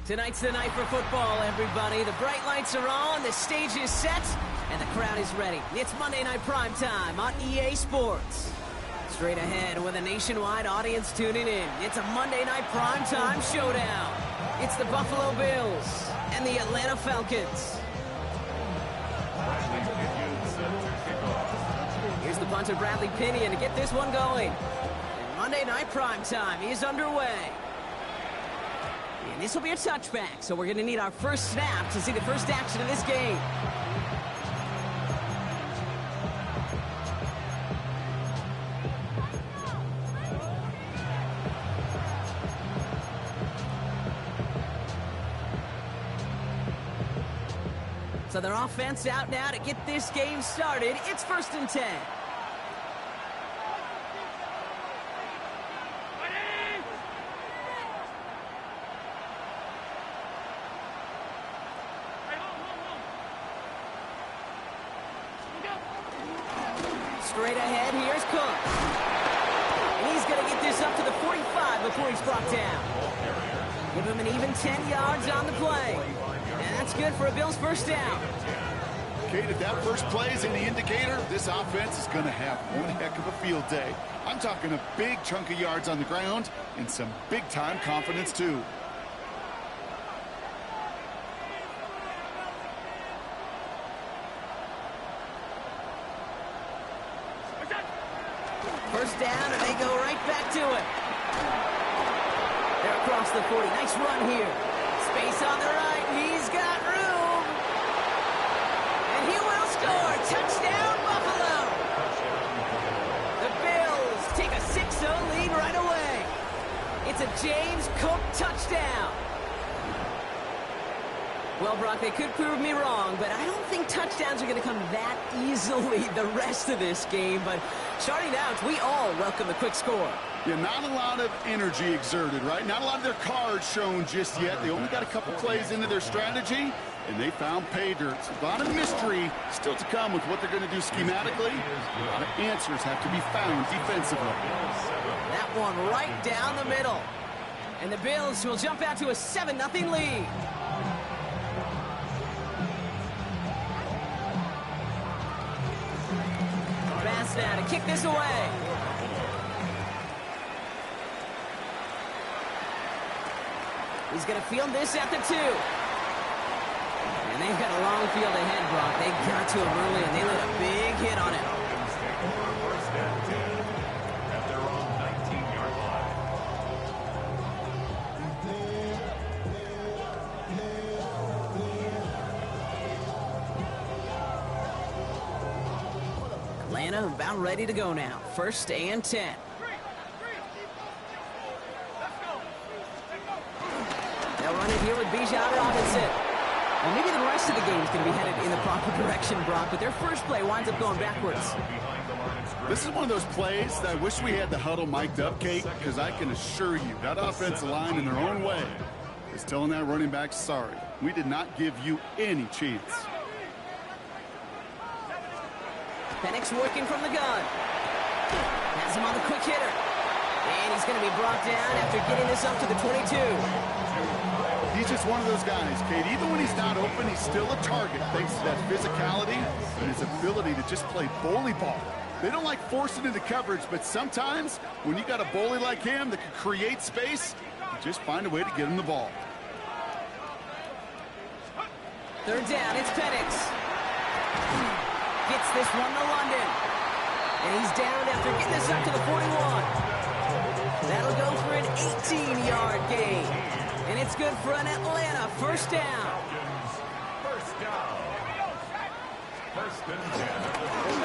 Tonight's the night for football, everybody. The bright lights are on, the stage is set, and the crowd is ready. It's Monday Night Prime Time on EA Sports. Straight ahead with a nationwide audience tuning in. It's a Monday Night Prime Time showdown. It's the Buffalo Bills and the Atlanta Falcons. Here's the punter, Bradley Pinion, to get this one going. And Monday Night Prime Time is underway. And this will be a touchback, so we're going to need our first snap to see the first action of this game. So their offense out now to get this game started. It's 1st and 10. Straight ahead, here's Cook. And he's going to get this up to the 45 before he's brought down. Give him an even 10 yards on the play. And that's good for a Bills first down. Kate, if that first play is any indicator, this offense is going to have one heck of a field day. I'm talking a big chunk of yards on the ground and some big-time confidence, too. First down, and they go right back to it. They're across the 40. Nice run here. Space on the right. He's got room. And he will score. Touchdown, Buffalo. The Bills take a 6-0 lead right away. It's a James Cook touchdown. Well, Brock, they could prove me wrong, but I don't think touchdowns are going to come that easily the rest of this game. But starting out, we all welcome the quick score. Yeah, not a lot of energy exerted, right? Not a lot of their cards shown just yet. They only got a couple plays into their strategy, and they found pay dirt. A lot of mystery still to come with what they're going to do schematically. A lot of answers have to be found defensively. That one right down the middle. And the Bills will jump out to a 7-0 lead. Pass now to kick this away. He's going to field this at the 2. And they've got a long field ahead, Brock. They got to him early, and they lit a big hit on it. First and 10 at their own 19-yard line. Atlanta about ready to go now. 1st and 10. They'll run it here with Bijan Robinson. Well, maybe the rest of the game is going to be headed in the proper direction, Brock, but their first play winds up going backwards. This is one of those plays that I wish we had the huddle mic'd up, Kate, because I can assure you that offensive line in their own way is telling that running back, sorry, we did not give you any chance. Penix working from the gun. Has him on the quick hitter. And he's going to be brought down after getting this up to the 22. He's just one of those guys, Kate. Even when he's not open, he's still a target thanks to that physicality and his ability to just play bully ball. They don't like forcing into coverage, but sometimes when you got a bully like him that can create space, you just find a way to get him the ball. 3rd down, it's Penix. Gets this one to London. And he's down after getting this up to the 41. That'll go for an 18-yard gain. And it's good for an Atlanta first down. First down. 1st and 10.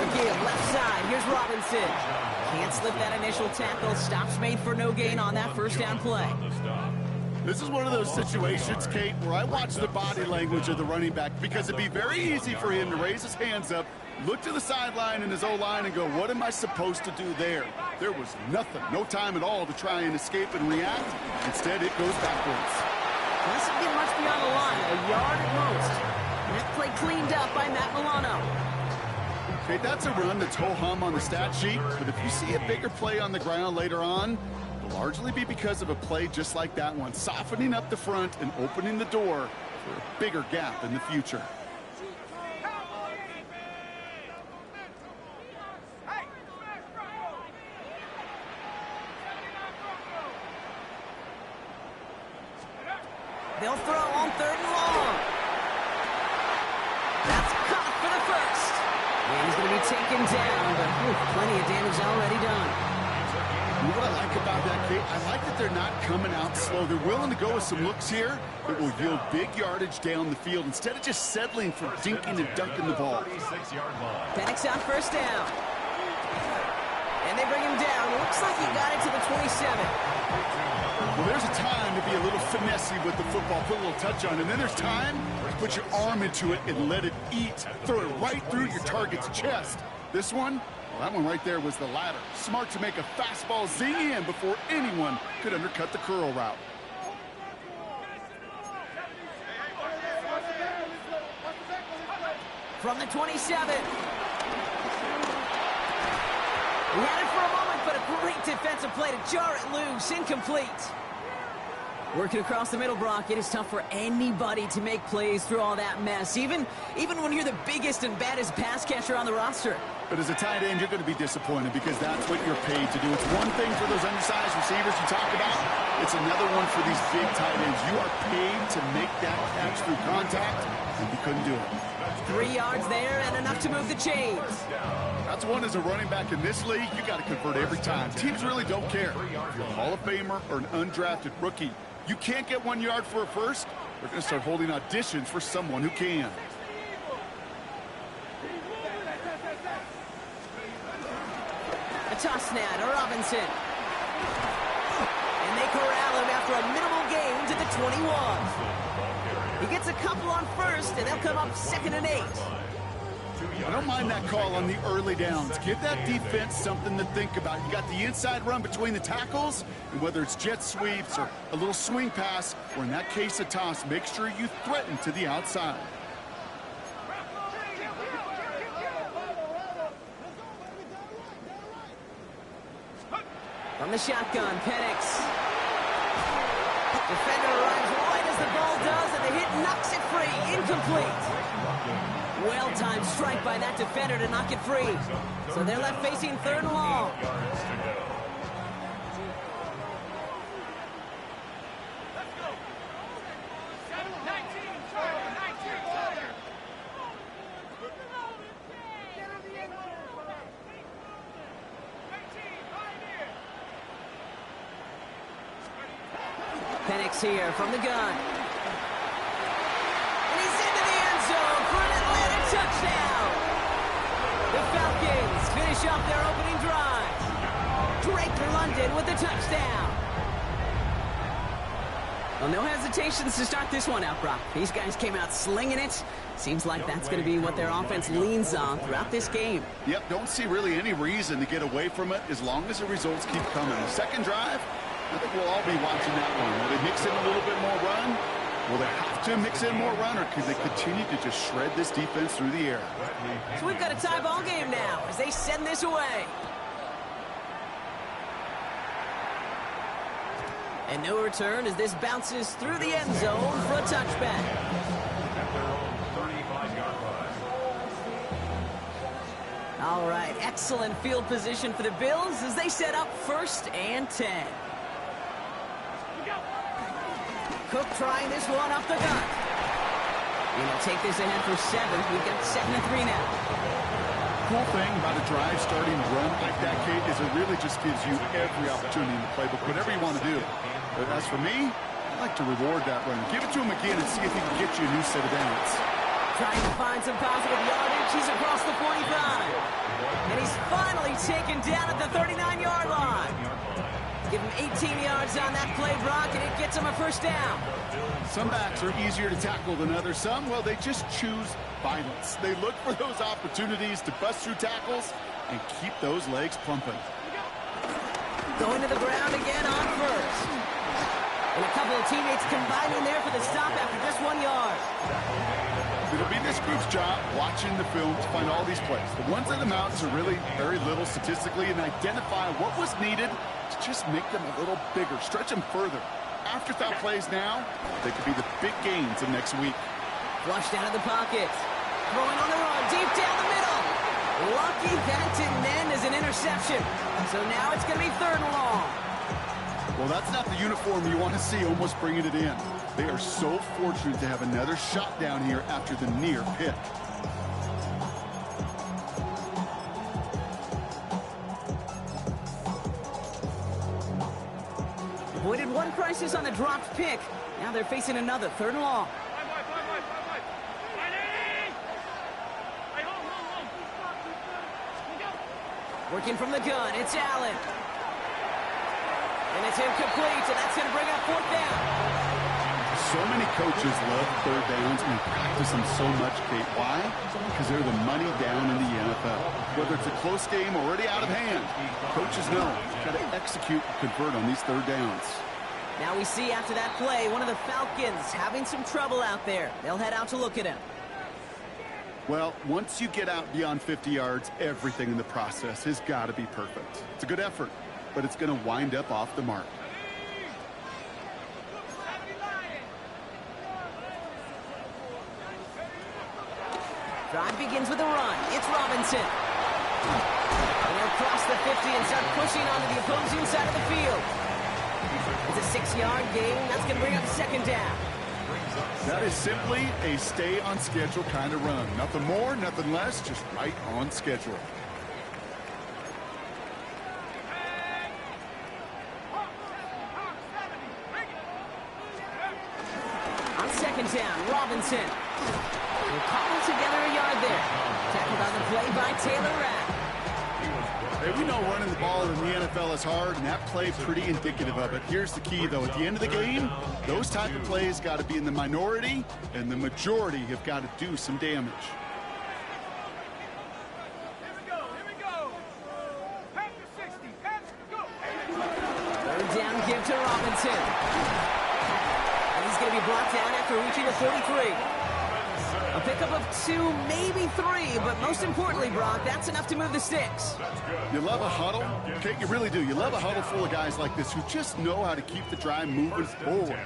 Again, left side. Here's Robinson. Can't slip that initial tackle. Stops made for no gain on that first down play. This is one of those situations, Kate, where I watch the body language of the running back because it'd be very easy for him to raise his hands up, look to the sideline in his O-line and go, what am I supposed to do there? There was nothing, no time at all to try and escape and react. Instead, it goes backwards. Doesn't get much beyond the line, a yard at most. That play cleaned up by Matt Milano. Okay, that's a run that's ho-hum on the stat sheet, but if you see a bigger play on the ground later on, largely be because of a play just like that one, softening up the front and opening the door for a bigger gap in the future. They'll throw on 3rd and long. That's caught for the first. And he's going to be taken down, but plenty of damage already done. You know what I like about that, Kate? I like that they're not coming out slow. They're willing to go with some looks here that will yield big yardage down the field instead of just settling for dinking and dunking the ball. Penix on 1st down. And they bring him down. Looks like he got it to the 27. Well, there's a time to be a little finessey with the football, put a little touch on it, and then there's time to put your arm into it and let it eat. Throw it right through your target's chest. This one, well, that one right there was the latter. Smart to make a fastball zing in before anyone could undercut the curl route. From the 27. He had it for a moment, but a great defensive play to jar it loose. Incomplete. Working across the middle, Brock, it is tough for anybody to make plays through all that mess, even when you're the biggest and baddest pass catcher on the roster. But as a tight end, you're going to be disappointed because that's what you're paid to do. It's one thing for those undersized receivers you talk about. It's another one for these big tight ends. You are paid to make that catch through contact, and you couldn't do it. 3 yards there and enough to move the chains. That's one as a running back in this league, you got to convert every time. Teams really don't care if you're a Hall of Famer or an undrafted rookie. You can't get 1 yard for a first. They're going to start holding auditions for someone who can. A toss now to Robinson. And they corral him after a minimal gain to the 21. He gets a couple on 1st, and they'll come up 2nd and 8. I don't mind that call on the early downs. Give that defense something to think about. You got the inside run between the tackles, and whether it's jet sweeps or a little swing pass, or in that case a toss, make sure you threaten to the outside. From the shotgun, Penix. Defender arrives right as the ball does, and the hit knocks it free. Incomplete. Well-timed strike by that defender to knock it free. So they're left facing 3rd and long. Penix here from the gun. And he's into the end zone for an Atlanta touchdown. The Falcons finish off their opening drive. Drake London with the touchdown. Well, no hesitations to start this one out, Brock. These guys came out slinging it. Seems like that's going to be what their offense leans on throughout this game. Yep, don't see really any reason to get away from it as long as the results keep coming. The second drive, I think we'll all be watching that one. Will they mix in a little bit more run? Will they have to mix in more run, or can they continue to just shred this defense through the air? So we've got a tie ball game now as they send this away. And no return as this bounces through the end zone for a touchback. All right, excellent field position for the Bills as they set up 1st and 10. Cook trying this one off the gun. And he'll take this ahead for 7. We've got 2nd and 3 now. Cool thing about a drive starting run like that, Kate, is it really just gives you every opportunity in the playbook, whatever you want to do. But as for me, I like to reward that run. Give it to him again and see if he can get you a new set of downs. Trying to find some positive yardage. He's across the 45. And he's finally taken down at the 39-yard line. Give him 18 yards on that play, Brock, and it gets him a 1st down. Some backs are easier to tackle than others. Some, well, they just choose violence. They look for those opportunities to bust through tackles and keep those legs pumping. Going to the ground again on 1st. And a couple of teammates combining there for the stop after just 1 yard. It'll be this group's job watching the film to find all these plays. The ones that amount to really very little statistically and identify what was needed to just make them a little bigger, stretch them further. Afterthought plays now, they could be the big gains of next week. Flushed out of the pocket. Throwing on the run, deep down the middle. Lucky that didn't end as an interception. So now it's going to be 3rd and long. Well, that's not the uniform you want to see almost bringing it in. They are so fortunate to have another shot down here after the near pick. Avoided one crisis on the dropped pick. Now they're facing another 3rd and long. Working from the gun, it's Allen. And it's incomplete, so that's going to bring up 4th down. So many coaches love 3rd downs and practice them so much, Kate. Why? Because they're the money down in the NFL. Whether it's a close game already out of hand, coaches know you've got to execute and convert on these 3rd downs. Now we see after that play, one of the Falcons having some trouble out there. They'll head out to look at him. Well, once you get out beyond 50 yards, everything in the process has got to be perfect. It's a good effort, but it's going to wind up off the mark. Drive begins with a run. It's Robinson. And they'll cross the 50 and start pushing onto the opposing side of the field. It's a 6-yard gain. That's going to bring up 2nd down. That is simply a stay-on-schedule kind of run. Nothing more, nothing less, just right on schedule. On 2nd down, Robinson. Will cobble together a yard there. Tackled on the play by Taylor Rapp. Hey, we know running the ball in the NFL is hard, and that play pretty indicative of it. Here's the key, though. At the end of the game, those type of plays got to be in the minority, and the majority have got to do some damage. Third down give to Robinson. And he's going to be brought down after reaching the 33. A pickup of 2, maybe 3, but most importantly, Brock, that's enough to move the sticks. You love a huddle? Okay, you really do. You love a huddle full of guys like this who just know how to keep the drive moving forward.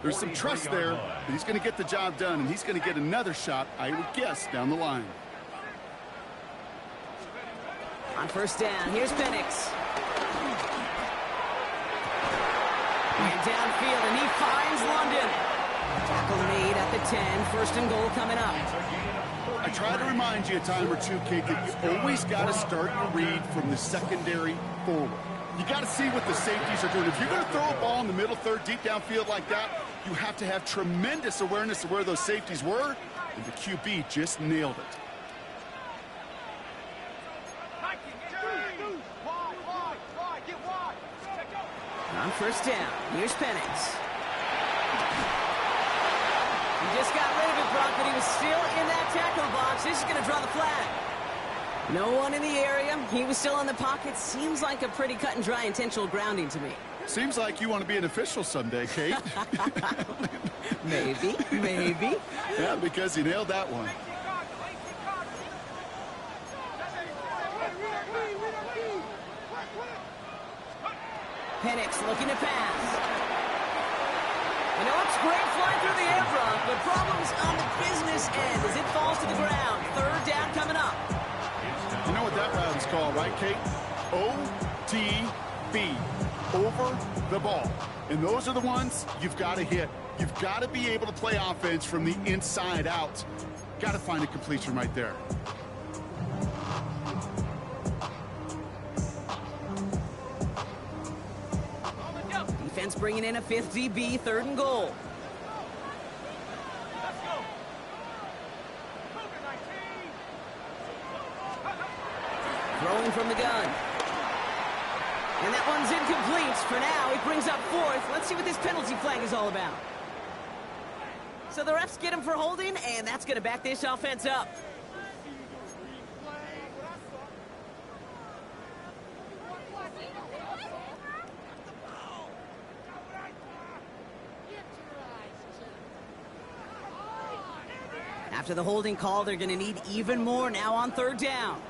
There's some trust there that he's going to get the job done, and he's going to get another shot, I would guess, down the line. On 1st down, here's Penix. And downfield, and he finds London. Tackle made at the 10, 1st and goal coming up. I try to remind you a time or two, Kate, that you always got to start your read from the secondary forward. You got to see what the safeties are doing. If you're going to throw a ball in the middle third, deep downfield like that, you have to have tremendous awareness of where those safeties were, and the QB just nailed it. On 1st down, here's Penix. He just got rid of it, Brock, but he was still in that tackle box. This is going to draw the flag. No one in the area. He was still in the pocket. Seems like a pretty cut and dry intentional grounding to me. Seems like you want to be an official someday, Kate. Maybe, maybe. Yeah, because he nailed that one. Penix looking to pass. You know, it's great flying through the air, Brock, but problems on the business end as it falls to the ground. 3rd down coming up. You know what that route is called, right, Kate? OTB, over the ball. And those are the ones you've got to hit. You've got to be able to play offense from the inside out. Got to find a completion right there. Defense bringing in a 5th DB, 3rd and goal. Throwing from the gun. And that one's incomplete. For now, it brings up 4th. Let's see what this penalty flag is all about. So the refs get him for holding, and that's going to back this offense up. After After the holding call, they're going to need even more now on third down.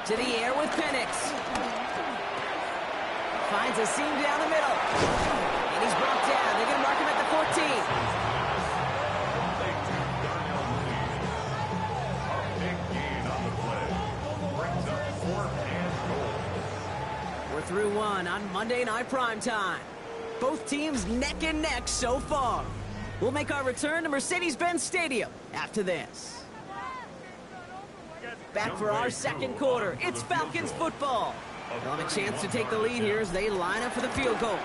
To the air with Penix. Finds a seam down the middle. And he's brought down. They're going to mark him at the 14. A big gain on the play. Brings up 4th and goal. We're through one on Monday Night Primetime. Both teams neck and neck so far. We'll make our return to Mercedes-Benz Stadium after this. Back for our second quarter. It's Falcons football. They'll have a chance to take the lead here as they line up for the field goal.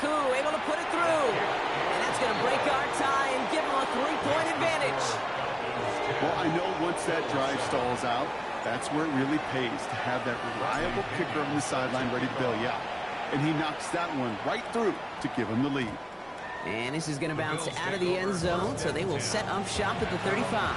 Koo able to put it through. And that's going to break our tie and give them a 3-point advantage. Well, I know once that drive stalls out, that's where it really pays to have that reliable kicker on the sideline ready to bail you out. And he knocks that one right through to give him the lead. And this is going to bounce out of the end zone, so they will set up shop at the 35.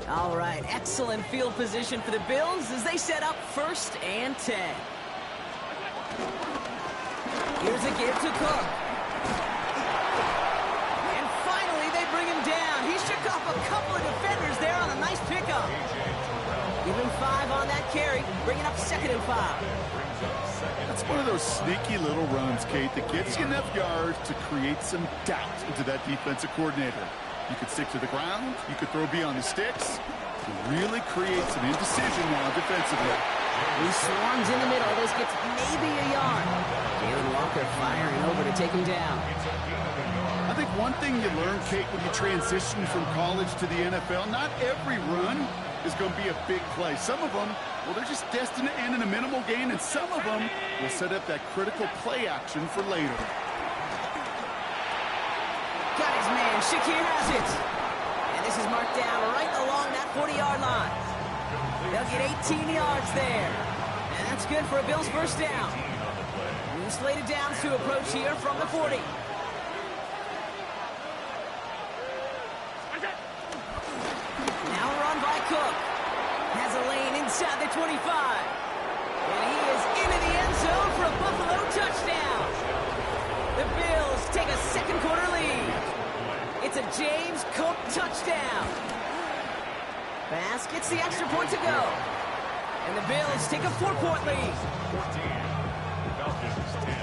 All right, excellent field position for the Bills as they set up 1st and 10. Here's a give to Cook. And finally, they bring him down. He shook off a couple of defenders there on a nice pickup. Give him 5 on that carry, bringing up 2nd and 5. That's one of those sneaky little runs, Kate, that gets you enough yards to create some doubt into that defensive coordinator. You could stick to the ground, you could throw beyond the sticks, to really create some indecision now defensively. He swarms in the middle. This gets maybe a yard. Jalen Walker firing over to take him down. I think one thing you learn, Kate, when you transition from college to the NFL, not every run is going to be a big play. Some of them, well, they're just destined to end in a minimal gain, and some of them will set up that critical play action for later. Got his man. Shakir has it. And this is marked down right along that 40-yard line. They'll get 18 yards there. And that's good for a Bills first down. New slated downs to approach here from the 40. Now run by Cook. Has a lane inside the 25. And he is into the end zone for a Buffalo touchdown. The Bills take a second quarter lead. It's a James Cook touchdown. Bass gets the extra point to go. And the Bills take a 4-point lead. 14. Falcons 10.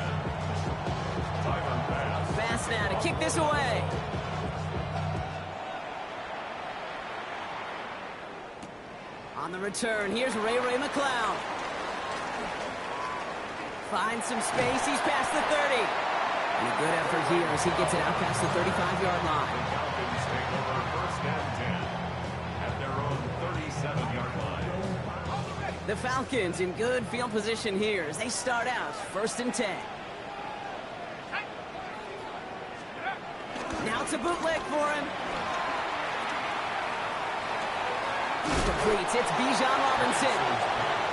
Tyler Bass. Bass now to kick this away. On the return, here's Ray McCloud. Finds some space, he's past the 30. And a good effort here as he gets it out past the 35-yard line. The Falcons take over 1st and 10 at their own 37-yard line. The Falcons in good field position here as they start out 1st and 10. Now it's a bootleg for him. Completes, it's Bijan Robinson.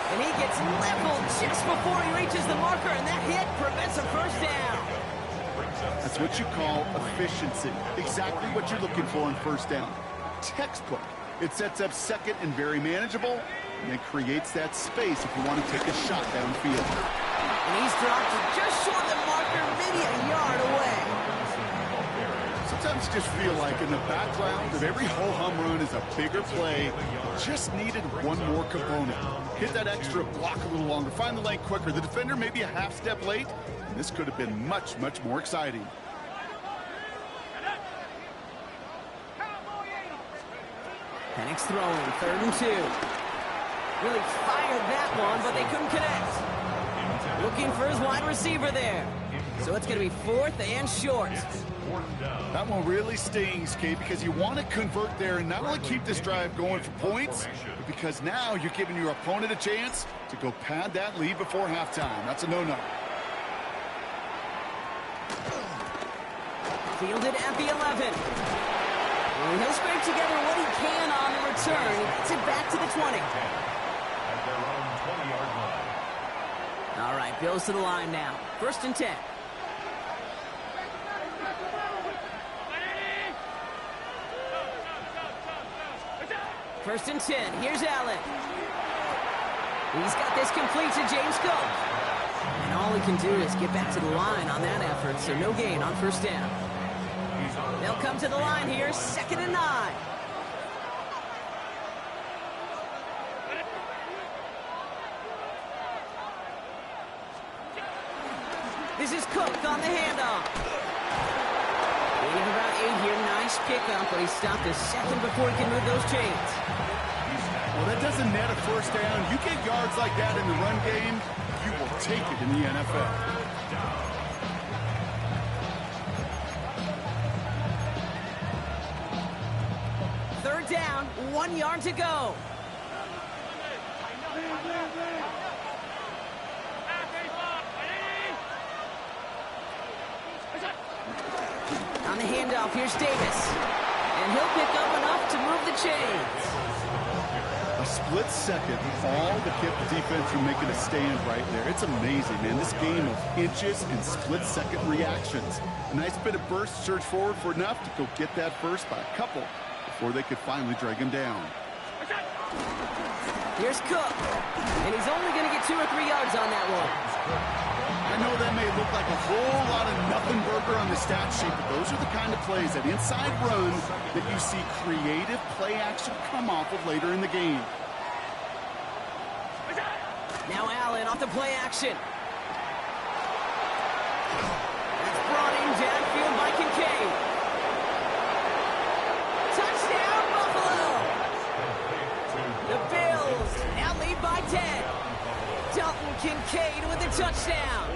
And he gets leveled just before he reaches the marker, and that hit prevents a first down. That's what you call efficiency. Exactly what you're looking for in first down. Textbook. It sets up 2nd and very manageable, and it creates that space if you want to take a shot downfield. And he's dropped just short of the marker, maybe a yard away. Sometimes you just feel like in the background of every ho-hum run is a bigger play. Just needed one more component. Hit that extra block a little longer. Find the lane quicker. The defender may be a half step late. And this could have been much, much more exciting. Penix throwing, 3rd and 2. Really fired that one, but they couldn't connect. Looking for his wide receiver there. So it's going to be 4th and short. That one really stings, Kate, because you want to convert there and not only keep this drive going for points, but because now you're giving your opponent a chance to go pad that lead before halftime. That's a no-no. Fielded at the 11. And he'll scrape together what he can on the return. He gets it back to the 20. At their own 20-yard line. All right, Bills to the line now. 1st and 10. First and 10. Here's Allen. He's got this complete to James Cook. And all he can do is get back to the line on that effort, so no gain on first down. They'll come to the line here, 2nd and 9. This is Cook on the handoff. Gaining about 8 here, nice pickup, but he stopped a second before he can move those chains. Well, that doesn't net a first down. You get yards like that in the run game, you will take it in the NFL. Third down, 1 yard to go. On the handoff, here's Davis. And he'll pick up enough to move the chains. A split second, all to keep the defense from making a stand right there. It's amazing, man. This game of inches and split-second reactions. A nice bit of burst, surge forward for enough to go get that first by a couple before they could finally drag him down. Here's Cook. And he's only going to get 2 or 3 yards on that one. I know that may look like a whole lot of nothing burger on the stat sheet, but those are the kind of plays, that inside run, that you see creative play action come off of later in the game. Now Allen off the play action. It's brought in downfield by Kincaid. Touchdown, Buffalo! The Bills now lead by 10. Dalton Kincaid with the touchdown.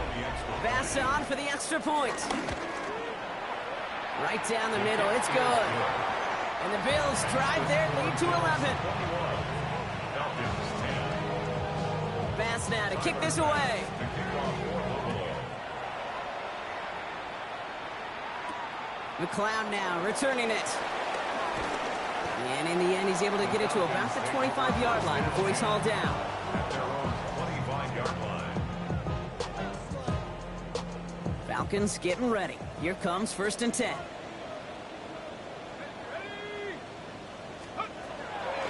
Bass on for the extra point. Right down the middle, it's good. And the Bills drive their lead to 11. Bass now to kick this away. McLeod now returning it. And in the end, he's able to get it to about the 25-yard line before he's hauled down. Falcons getting ready. Here comes 1st and 10.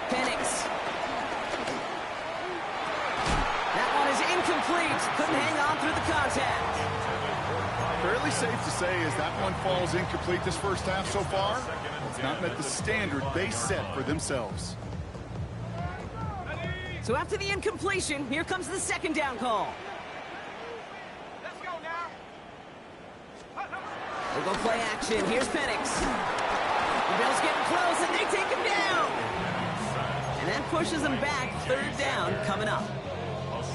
Penix. That one is incomplete. Couldn't hang on through the contact. Fairly safe to say as that one falls incomplete this first half so far, it's not met the standard they set for themselves. So after the incompletion, here comes the 2nd down call. We'll go play action. Here's Penix. The Bills getting close, and they take him down. And that pushes them back. 3rd down coming up.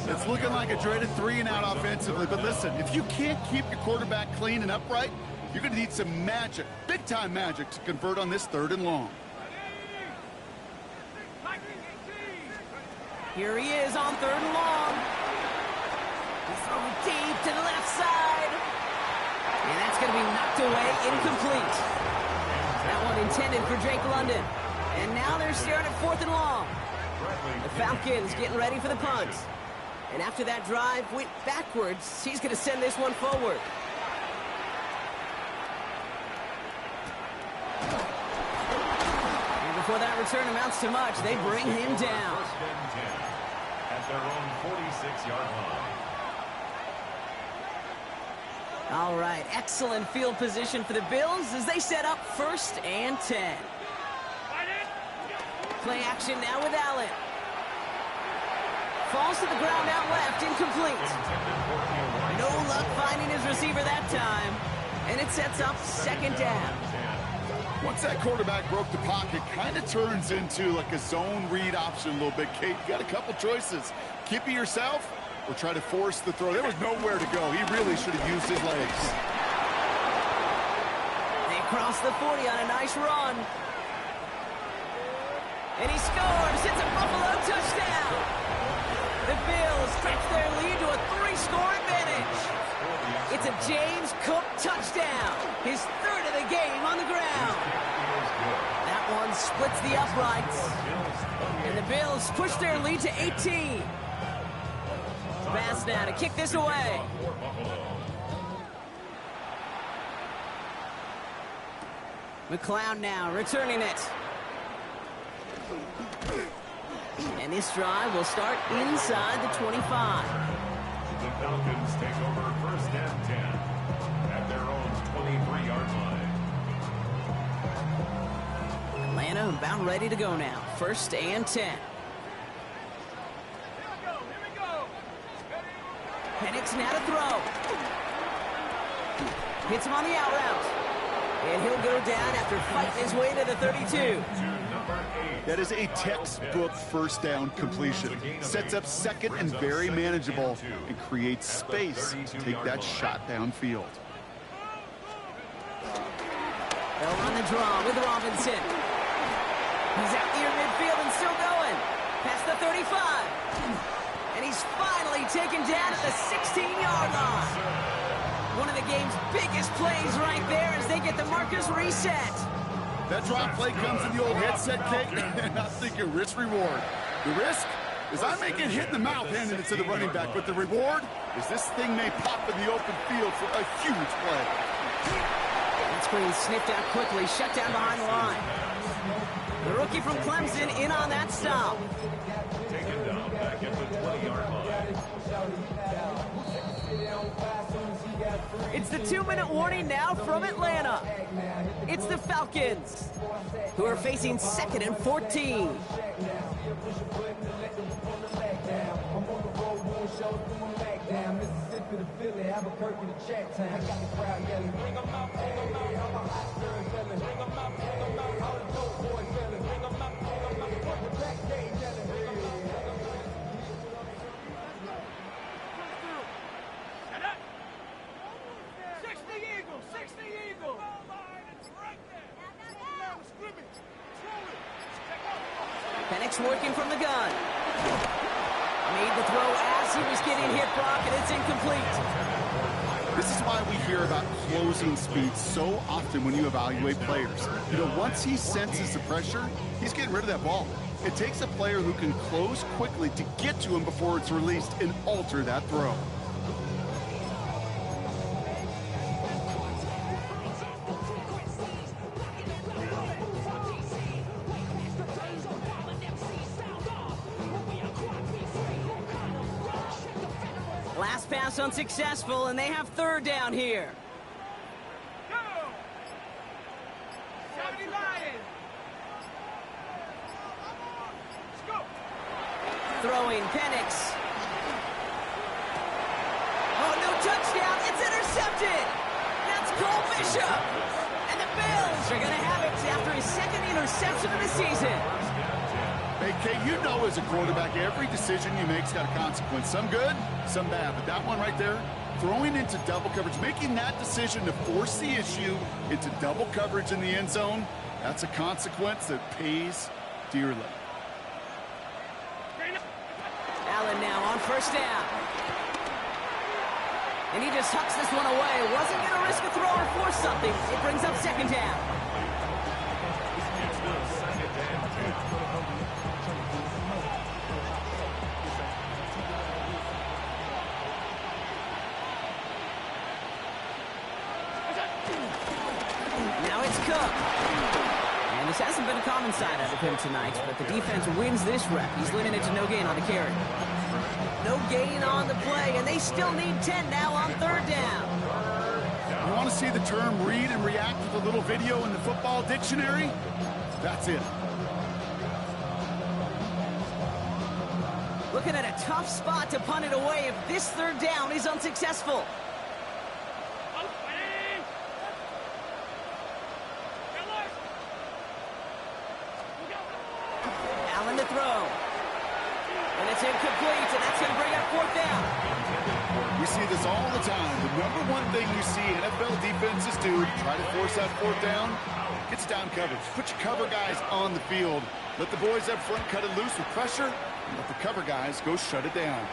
It's looking like a dreaded 3-and-out offensively, but listen, if you can't keep your quarterback clean and upright, you're going to need some magic, big-time magic, to convert on this 3rd and long. Here he is on 3rd and long. He's throwing deep to the left side. And that's going to be knocked away, incomplete. That one intended for Drake London. And now they're staring at 4th and long. The Falcons getting ready for the punt. And after that drive went backwards, he's going to send this one forward. And before that return amounts to much, they bring him down. At their own 46-yard line. All right, excellent field position for the Bills as they set up 1st and 10. Play action now with Allen. Falls to the ground out left, incomplete. No luck finding his receiver that time. And it sets up 2nd down. Once that quarterback broke the pocket, kind of turns into like a zone read option a little bit, Kate. You got a couple choices. Keep it yourself or try to force the throw. There was nowhere to go. He really should have used his legs. They cross the 40 on a nice run. And he scores. It's a Buffalo touchdown. The Bills stretch their lead to a 3-score advantage. It's a James Cook touchdown. His 3rd of the game on the ground. That one splits the uprights. And the Bills push their lead to 18. Bass now to kick this away. McLeod now returning it. And this drive will start inside the 25. The Falcons take over first and 10 at their own 23-yard line. Atlanta about ready to go now. First and 10. Penix now to throw. Hits him on the out route. And he'll go down after fighting his way to the 32. That is a textbook first down completion. Sets up second and very manageable and creates space to take that shot downfield. They'll run the draw with Robinson. He's out near midfield and still going. Past the 35. And he's finally taken down at the 16-yard line. One of the game's biggest plays right there as they get the markers reset. That drop play comes in the old headset, Kate, and I'm thinking risk-reward. The risk is I may get hit in the mouth handing it to the running back, but the reward is this thing may pop in the open field for a huge play. That screen sniffed out quickly, shut down behind the line. The rookie from Clemson in on that stop. Taken down back at the 20-yard line. It's the 2-minute warning now from Atlanta. It's the Falcons, who are facing 2nd and 14. Penix working from the gun. Made the throw as he was getting hit, Brock, and it's incomplete. This is why we hear about closing speed so often when you evaluate players. You know, once he senses the pressure, he's getting rid of that ball. It takes a player who can close quickly to get to him before it's released and alter that throw. Last pass unsuccessful, and they have 3rd down here. Go! 70 Lions! Let's go! Throwing Penix. Oh, no touchdown. It's intercepted. That's Cole Bishop. And the Bills are going to have it after his 2nd interception of the season. Hey, Kate, you know as a quarterback, every decision you make's got a consequence. Some good, some bad. But that one right there, throwing into double coverage, making that decision to force the issue into double coverage in the end zone, that's a consequence that pays dearly. Allen now on 1st down. And he just hucks this one away. Wasn't going to risk a throw or force something. It brings up 2nd down. It's the 2nd and 10. Now it's Cook. And this hasn't been a common side out of him tonight, but the defense wins this rep. He's limited to no gain on the carry. No gain on the play, and they still need 10 now on 3rd down. You want to see the term read and react with a little video in the football dictionary? That's it. Looking at a tough spot to punt it away if this 3rd down is unsuccessful. Allen to throw. And it's incomplete, and that's going to bring up 4th down. We see this all the time. The number one thing you see NFL defenses do to try to force that 4th down, it's down coverage. Put your cover guys on the field. Let the boys up front cut it loose with pressure, and let the cover guys go shut it down.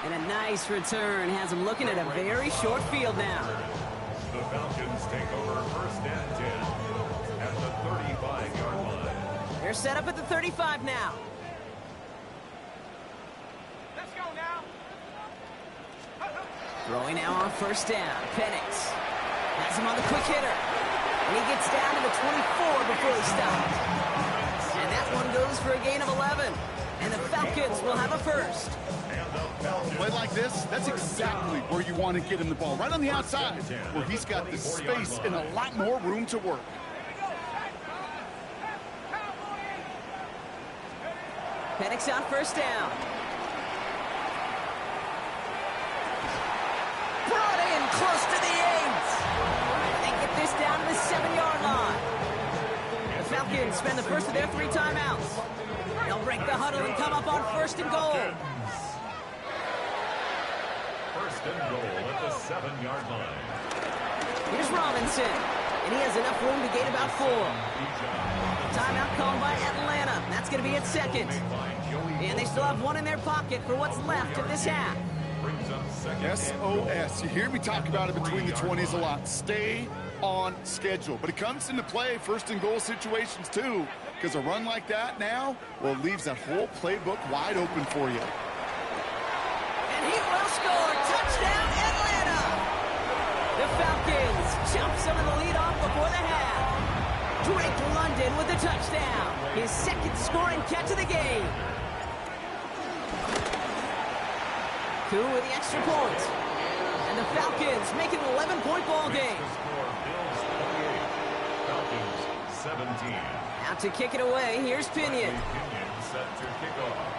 And a nice return has him looking at a very short field now. The Falcons take over first and 10 at the 35-yard line. They're set up at the 35 now. Let's go now! Throwing now on 1st down. Penix. him on the quick hitter. And he gets down to the 24 before he stops. And that one goes for a gain of 11. And the Falcons will have a first. Play like this, that's exactly where you want to get him the ball. Right on the outside, where he's got the space and a lot more room to work. Penix on first down. Brought in close to the 8. They get this down to the 7-yard line. The Falcons spend the first of their 3 timeouts. They'll break the huddle and come up on first and goal. First and goal at the 7-yard line. Here's Robinson, and he has enough room to gain about 4. Timeout called by Atlanta. That's going to be its second. And they still have one in their pocket for what's left of this half. SOS. You hear me talk about it between the 20s a lot. Stay on schedule. But it comes into play first and goal situations too. Because a run like that now, well, it leaves that whole playbook wide open for you. And he will score. Touchdown, Atlanta! The Falcons jump some of the lead off before the half. Drake London with a touchdown. His second scoring catch of the game. Koo with the extra point. And the Falcons make it an 11-point ball game. Bills 28, Falcons 17. Out to kick it away, here's Pinion. Pinion set to kick off.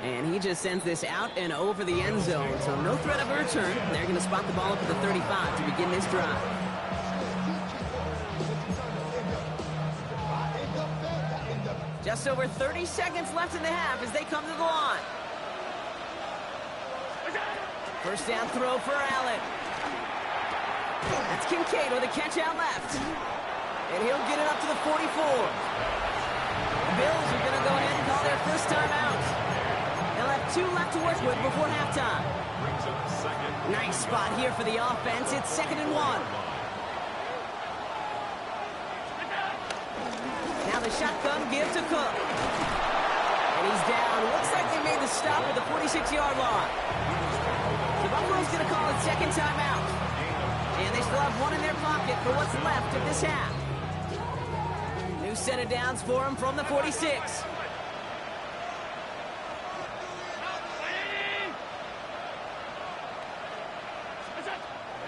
And he just sends this out and over the end zone, so no threat of a return. They're going to spot the ball up at the 35 to begin this drive. Just over 30 seconds left in the half as they come to the line. First down throw for Allen. That's Kincaid with a catch out left. And he'll get it up to the 44. The Bills are going to go ahead and call their first timeout. They'll have 2 left to work with before halftime. Nice spot here for the offense. It's 2nd and 1. Now the shotgun give to Cook. And he's down. Looks like they made the stop at the 46-yard line. The Buffalo's going to call it second timeout. And they still have 1 in their pocket for what's left of this half. New set of downs for him from the 46.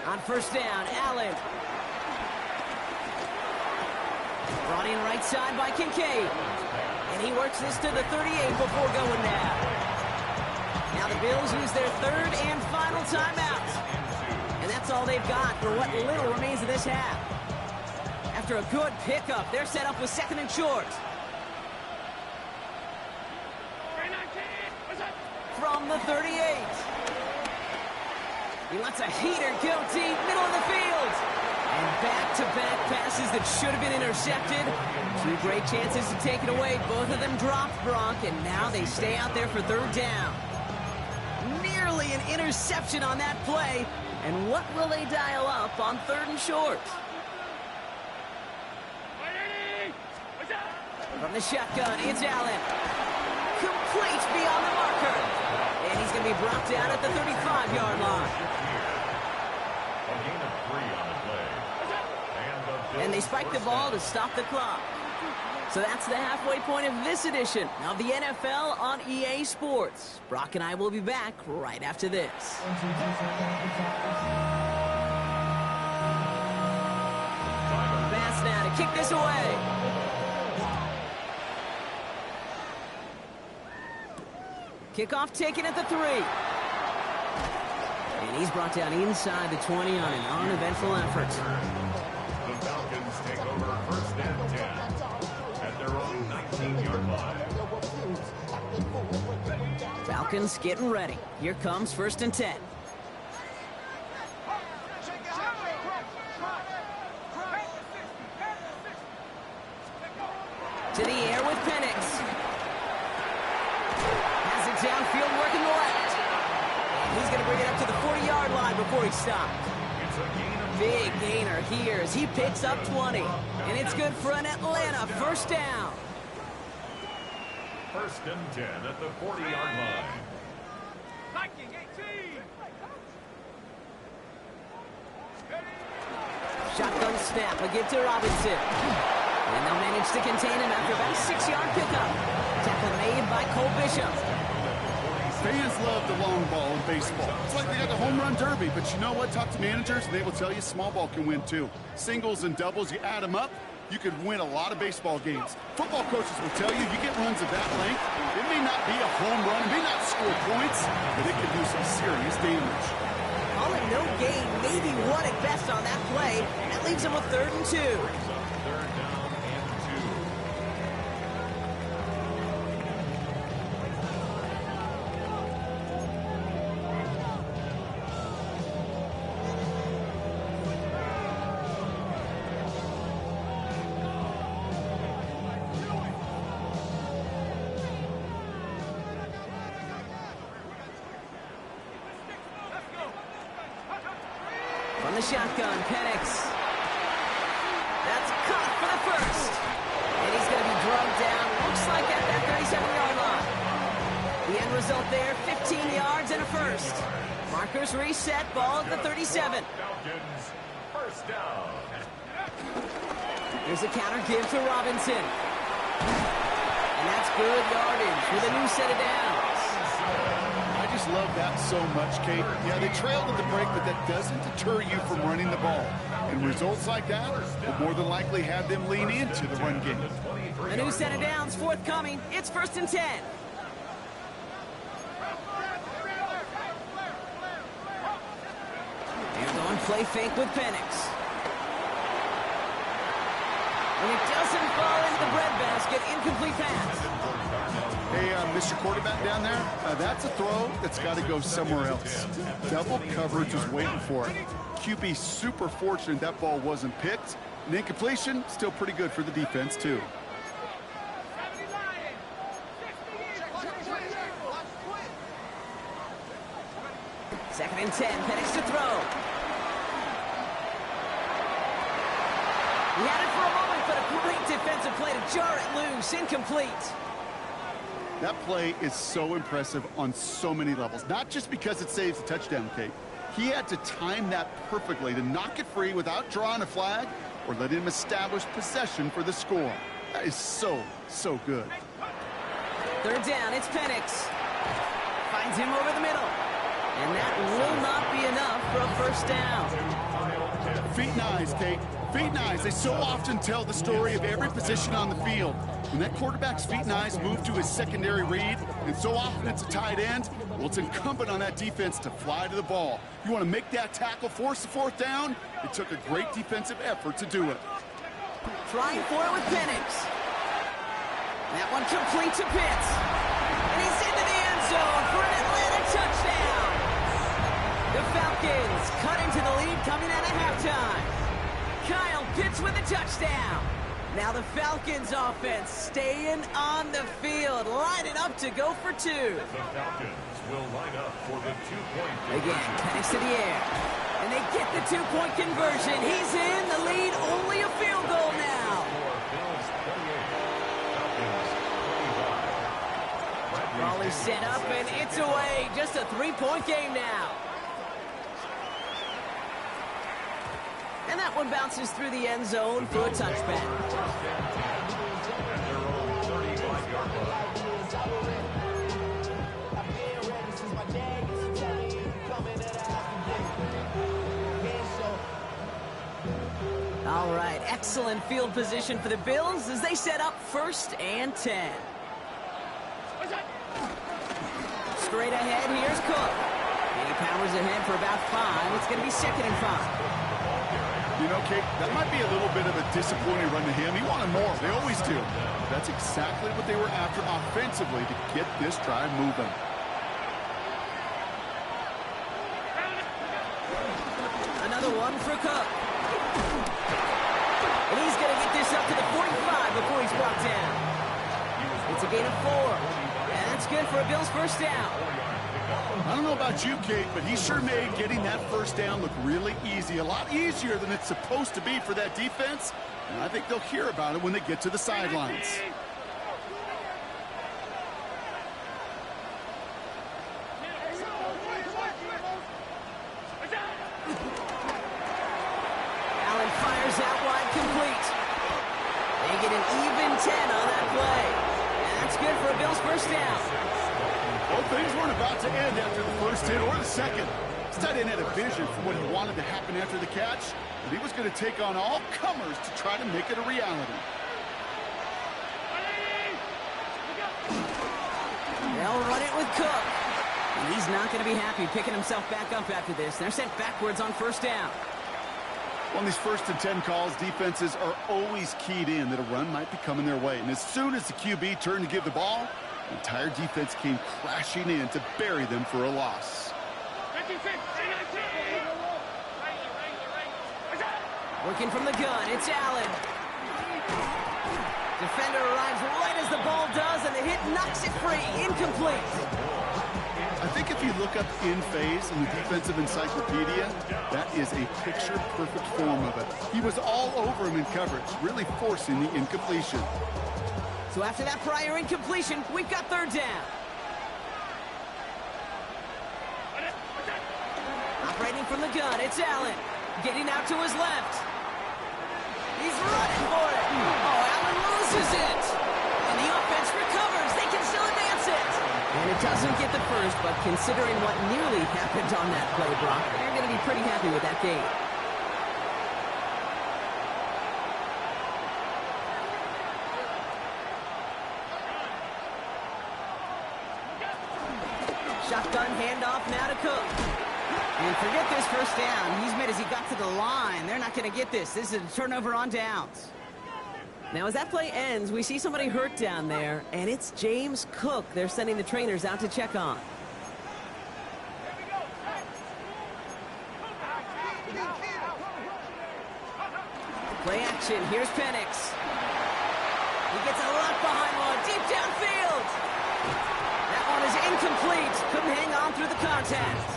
On first down, Allen. Brought in right side by Kincaid. And he works this to the 38 before going down. Now the Bills use their 3rd and final timeout. And that's all they've got for what little remains of this half. After a good pickup, they're set up with 2nd and short. From the 38. He lets a heater go deep, middle of the field. And back-to-back passes that should have been intercepted. 2 great chances to take it away. Both of them dropped, Brock, and now they stay out there for 3rd down. Nearly an interception on that play. And what will they dial up on 3rd and short? From the shotgun, it's Allen. Complete beyond the marker. And he's going to be brought down at the 35-yard line. A gain of 3 on the play. And they spike the ball to stop the clock. So that's the halfway point of this edition of the NFL on EA Sports. Brock and I will be back right after this. Pass now to kick this away. Kickoff taken at the 3. And he's brought down inside the 20 on an uneventful effort. The Falcons take over first and 10 at their own 19-yard line. Falcons getting ready. Here comes 1st and 10. To the air with Penix. Has it downfield working the left. And he's going to bring it up to the 40-yard line before he stopped. Big gainer here as he picks up 20. And it's good for an Atlanta first down. First and 10 at the 40-yard line. Viking 18. Shotgun snap, a give to Robinson. And they'll manage to contain him after about a 6-yard pickup. Tackle made by Cole Bishop. Fans love the long ball in baseball. It's like they got the home run derby, but you know what? Talk to managers, and they will tell you small ball can win too. Singles and doubles, you add them up, you could win a lot of baseball games. Football coaches will tell you, you get runs of that length, it may not be a home run, it may not score points, but it can do some serious damage. Call it no gain, maybe one at best on that play. That leaves him with 3rd and 2. Third down and 2. From the shotgun, Penix. That's caught for the first. And he's going to be drugged down. Looks like at that 37-yard line. The end result there, 15 yards and a first. Markers reset, ball at the 37. Falcons, first down. Here's a counter give to Robinson. And that's good yardage with a new set of downs. I just love that so much, Kate. Yeah, they trailed at the break, but that doesn't deter you from running the ball. And results like that will more than likely have them lean into the run game. A new set of downs forthcoming. It's 1st and 10. And on play fake with Penix. And it doesn't fall into the breadbasket. Incomplete pass. Hey, Mr. Quarterback down there, that's a throw that's got to go somewhere else. Double coverage is waiting for it. QB super fortunate that ball wasn't picked. And incompletion, still pretty good for the defense, too. 2nd and 10, Penix to throw. He had it for a moment, but a great defensive play to jar it loose. Incomplete. That play is so impressive on so many levels. Not just because it saves a touchdown, Kate. He had to time that perfectly to knock it free without drawing a flag or letting him establish possession for the score. That is so, so good. 3rd down, it's Penix. Finds him over the middle. And that will not be enough for a first down. Feet and eyes, Kate. Feet and eyes. They so often tell the story of every position on the field. When that quarterback's feet and eyes move to his secondary read, and so often it's a tight end, well, it's incumbent on that defense to fly to the ball. You want to make that tackle, force the 4th down? It took a great defensive effort to do it. Trying for it with Penix. That one complete to Pitts. And he's into the end zone for an Atlanta touchdown. The Falcons cut into the lead coming out of halftime. Kyle Pitts with a touchdown. Now the Falcons offense staying on the field, lining up to go for 2. The Falcons will line up for the 2-point Again, Penix to the air. And they get the 2-point conversion. He's in the lead, only a field goal now. Raleigh set up, and it's away. Just a 3-point game now. And that one bounces through the end zone for a touchback. All right, excellent field position for the Bills as they set up 1st and 10. Straight ahead, here's Cook. And he powers ahead for about 5. It's going to be 2nd and 5. You know, Kate, that might be a little bit of a disappointing run to him. He wanted more. They always do. That's exactly what they were after offensively to get this drive moving. Another one for Cook. And he's going to get this up to the 45 before he's brought down. It's a gain of 4. And that's good for a Bills first down. I don't know about you, Kate, but he sure made getting that first down look really easy. A lot easier than it's supposed to be for that defense. And I think they'll hear about it when they get to the sidelines. Allen for a Bills first down. Well, things weren't about to end after the first hit or the second. This tight end had a vision for what he wanted to happen after the catch, and he was going to take on all comers to try to make it a reality. They'll run it with Cook. And he's not going to be happy picking himself back up after this. They're sent backwards on first down. On these 1st and 10 calls, defenses are always keyed in that a run might be coming their way. And as soon as the QB turned to give the ball, the entire defense came crashing in to bury them for a loss. Working from the gun, it's Allen. Defender arrives right as the ball does, and the hit knocks it free. Incomplete. I think if you look up in phase in the defensive encyclopedia, that is a picture-perfect form of it. He was all over him in coverage, really forcing the incompletion. So after that prior incompletion, we've got third down. Operating from the gun, it's Allen. Getting out to his left. He's running for it. Oh, Allen loses it. And the offense recovers. They can still advance it. And it doesn't get the first, but considering what nearly happened on that play, Brock, they're going to be pretty happy with that game. Shotgun handoff now to Cook. And forget this first down. He's made as he got to the line. They're not going to get this. This is a turnover on downs. Now, as that play ends, we see somebody hurt down there, and it's James Cook. They're sending the trainers out to check on. Play action. Here's Penix. He gets a lot behind one. Deep downfield. That one is incomplete. Couldn't hang on through the contact.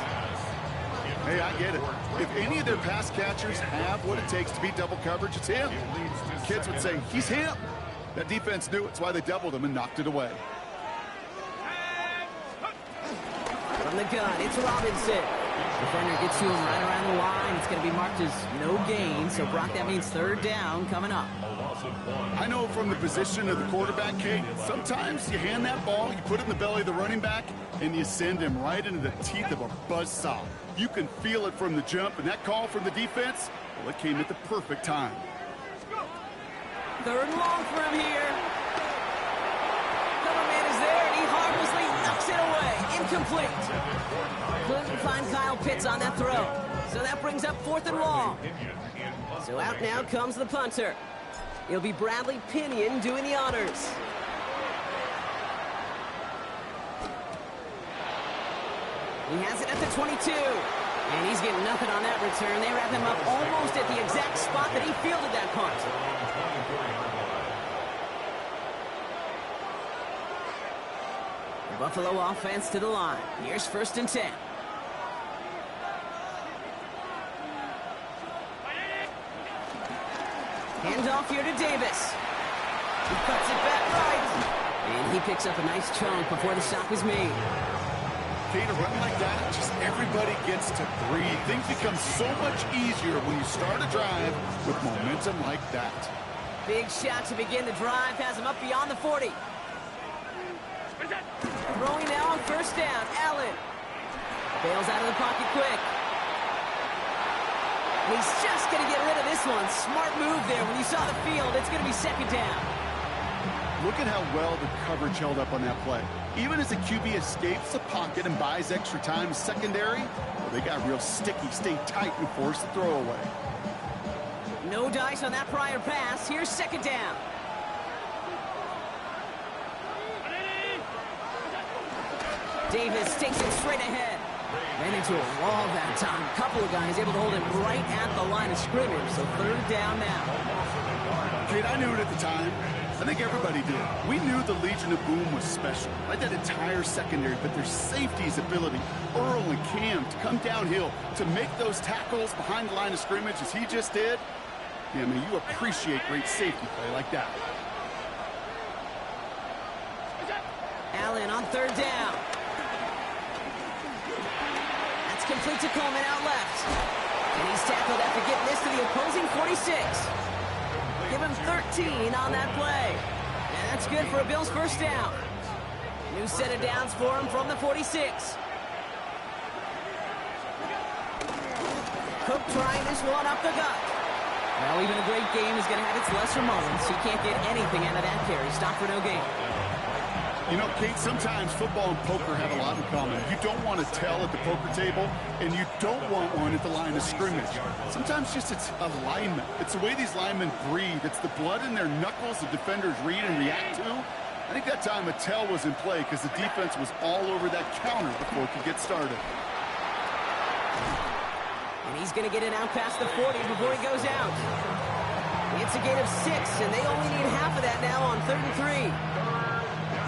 Hey, I get it. If any of their pass catchers have what it takes to beat double coverage, it's him. Kids would say, he's him. That defense knew it. That's why they doubled him and knocked it away. From the gun, it's Robinson. Defender gets to him right around the line. It's going to be marked as no gain. So, Brock, that means third down coming up. I know from the position of the quarterback, Kate, sometimes you hand that ball, you put it in the belly of the running back, and you send him right into the teeth of a buzzsaw. You can feel it from the jump, and that call from the defense, well, it came at the perfect time. Third and long for him here. Cover man is there, and he harmlessly knocks it away. Incomplete. Couldn't find Kyle Pitts on that throw. So that brings up 4th and long. So out now comes the punter. It'll be Bradley Pinion doing the honors. He has it at the 22. And he's getting nothing on that return. They wrap him up almost at the exact spot that he fielded that punt. The Buffalo offense to the line. Here's 1st and 10. Handoff here to Davis. He cuts it back right. And he picks up a nice chunk before the stop is made. Kate, a run like that, just everybody gets to breathe. Things become so much easier when you start a drive with momentum like that. Big shot to begin the drive. Has him up beyond the 40. Throwing now on first down. Allen. Bails out of the pocket quick. He's just going to get rid of this one. Smart move there. When you saw the field, it's going to be 2nd down. Look at how well the coverage held up on that play. Even as the QB escapes the pocket and buys extra time secondary, well, they got real sticky, stay tight, and force the throw away. No dice on that prior pass. Here's 2nd down. Davis takes it straight ahead. Ran into a wall that time. Couple of guys able to hold him right at the line of scrimmage. So 3rd down now. Kate, I knew it at the time. I think everybody did. We knew the Legion of Boom was special. Right, that entire secondary, but their safety's ability, Earl and Cam, to come downhill, to make those tackles behind the line of scrimmage as he just did. Yeah, man, you appreciate great safety play like that. Allen on 3rd down. That's complete to Coleman out left. And he's tackled after getting this to the opposing 46. Give him 13 on that play. And that's good for a Bills first down. New set of downs for him from the 46. Cook trying this one up the gut. Well, even a great game is going to have its lesser moments. He can't get anything out of that carry. Stop for no gain. You know, Kate, sometimes football and poker have a lot in common. You don't want to tell at the poker table, and you don't want one at the line of scrimmage. Sometimes just it's alignment. It's the way these linemen breathe. It's the blood in their knuckles the defenders read and react to. I think that time a tell was in play because the defense was all over that counter before it could get started. And he's going to get it out past the 40 before he goes out. It's a gain of 6, and they only need half of that now on 3rd and 3.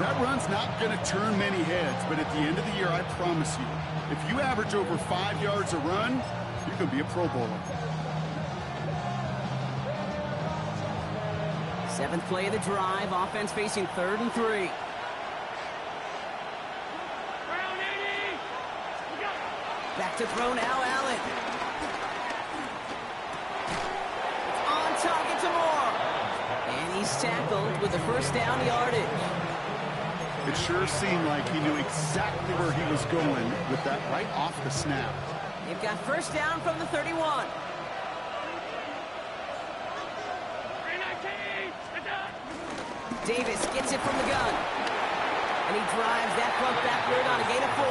That run's not going to turn many heads, but at the end of the year, I promise you, if you average over 5 yards a run, you're going to be a Pro Bowler. 7th play of the drive, offense facing 3rd and 3. Back to throw now, Allen. It's on target to Moore. And he's tackled with the first down yardage. It sure seemed like he knew exactly where he was going with that right off the snap. They've got first down from the 31. Davis gets it from the gun. And he drives that punt backward on a gain of 4.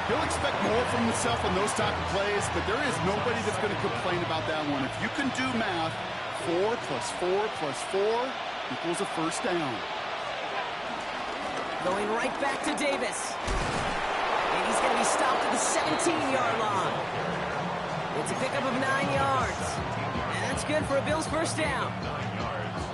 He'll expect more from himself on those type of plays, but there is nobody that's going to complain about that one. If you can do math, 4 plus 4 plus 4 equals a first down. Going right back to Davis. And he's going to be stopped at the 17-yard line. It's a pickup of 9 yards. And that's good for a Bills first down.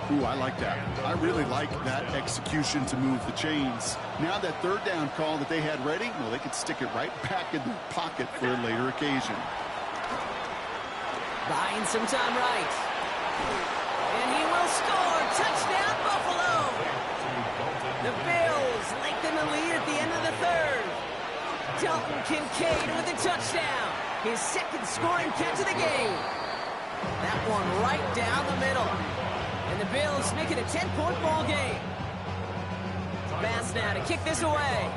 Ooh, I like that. I really like that execution to move the chains. Now that 3rd down call that they had ready, well, they could stick it right back in the pocket for a later occasion. Buying some time right. And he will score. Touchdown, Buffalo. The Bills lengthen the lead at the end of the 3rd. Dalton Kincaid with a touchdown. His 2nd scoring catch of the game. That one right down the middle. And the Bills make it a 10-point ball game. Pass now to kick this away.